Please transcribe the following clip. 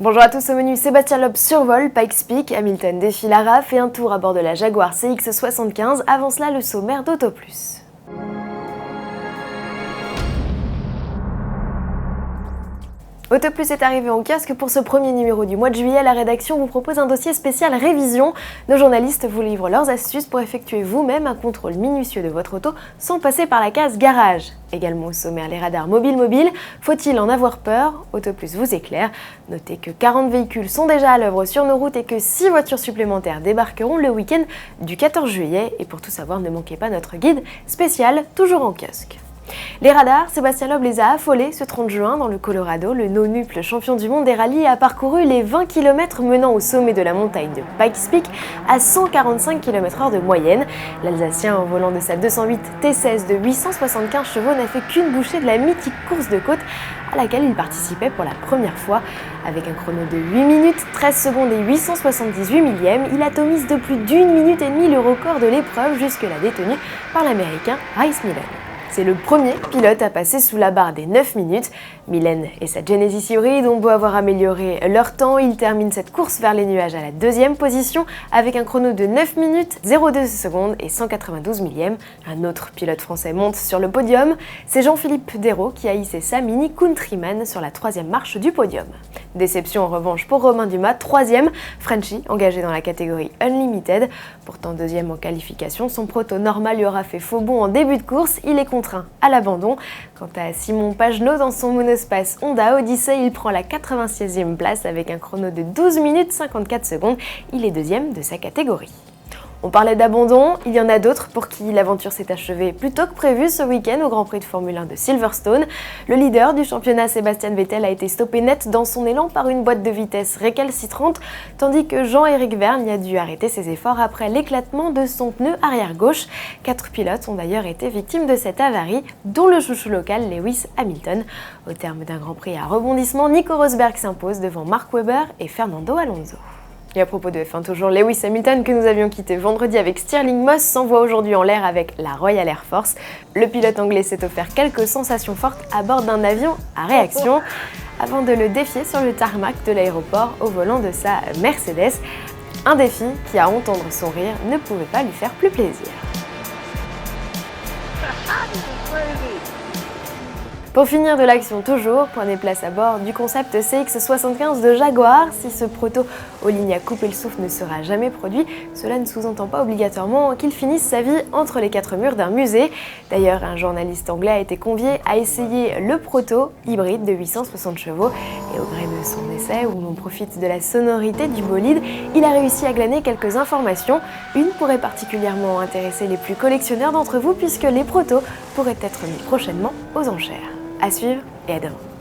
Bonjour à tous, au menu Sébastien Loeb survole Pikes Peak, Hamilton défie la RAF et un tour à bord de la Jaguar CX-75. Avant cela, le sommaire d'Auto Plus. Auto Plus est arrivé en kiosque pour ce premier numéro du mois de juillet. La rédaction vous propose un dossier spécial révision. Nos journalistes vous livrent leurs astuces pour effectuer vous-même un contrôle minutieux de votre auto sans passer par la case garage. Également au sommaire, les radars mobiles. Faut-il en avoir peur? Auto Plus vous éclaire. Notez que 40 véhicules sont déjà à l'œuvre sur nos routes et que 6 voitures supplémentaires débarqueront le week-end du 14 juillet. Et pour tout savoir, ne manquez pas notre guide spécial, toujours en kiosque. Les radars, Sébastien Loeb les a affolés ce 30 juin dans le Colorado. Le nonuple champion du monde des rallyes a parcouru les 20 km menant au sommet de la montagne de Pikes Peak à 145 km/h de moyenne. L'Alsacien, au volant de sa 208 T16 de 875 chevaux, n'a fait qu'une bouchée de la mythique course de côte à laquelle il participait pour la première fois. Avec un chrono de 8 minutes, 13 secondes et 878 millièmes, il atomise de plus d'1 minute et demie le record de l'épreuve jusque-là détenu par l'Américain Race Millen. C'est le premier pilote à passer sous la barre des 9 minutes. Millen et sa Genesis hybride ont beau avoir amélioré leur temps, ils terminent cette course vers les nuages à la deuxième position avec un chrono de 9 minutes, 0,2 secondes et 192 millièmes. Un autre pilote français monte sur le podium, c'est Jean-Philippe Dérault qui a hissé sa Mini Countryman sur la troisième marche du podium. Déception en revanche pour Romain Dumas, troisième, Frenchy engagé dans la catégorie Unlimited. Pourtant deuxième en qualification, son proto normal lui aura fait faux bond en début de course, il est contraint à l'abandon. Quant à Simon Pagenaud, dans son monospace Honda Odyssey, il prend la 96e place avec un chrono de 12 minutes 54 secondes. Il est deuxième de sa catégorie. On parlait d'abandon, il y en a d'autres pour qui l'aventure s'est achevée plus tôt que prévu ce week-end au Grand Prix de Formule 1 de Silverstone. Le leader du championnat, Sebastian Vettel, a été stoppé net dans son élan par une boîte de vitesse récalcitrante, tandis que Jean-Éric Vergne a dû arrêter ses efforts après l'éclatement de son pneu arrière gauche. 4 pilotes ont d'ailleurs été victimes de cette avarie, dont le chouchou local Lewis Hamilton. Au terme d'un Grand Prix à rebondissement, Nico Rosberg s'impose devant Mark Webber et Fernando Alonso. Et à propos de F1 toujours, Lewis Hamilton, que nous avions quitté vendredi avec Stirling Moss, s'envoie aujourd'hui en l'air avec la Royal Air Force. Le pilote anglais s'est offert quelques sensations fortes à bord d'un avion à réaction, avant de le défier sur le tarmac de l'aéroport au volant de sa Mercedes. Un défi qui, à entendre son rire, ne pouvait pas lui faire plus plaisir. Pour finir de l'action toujours, prenez place à bord du concept CX-75 de Jaguar. Si ce proto aux lignes à couper le souffle ne sera jamais produit, cela ne sous-entend pas obligatoirement qu'il finisse sa vie entre les quatre murs d'un musée. D'ailleurs, un journaliste anglais a été convié à essayer le proto hybride de 860 chevaux. Et au gré de son essai, où l'on profite de la sonorité du bolide, il a réussi à glaner quelques informations. Une pourrait particulièrement intéresser les plus collectionneurs d'entre vous puisque les protos pourraient être mis prochainement aux enchères. À suivre et à demain.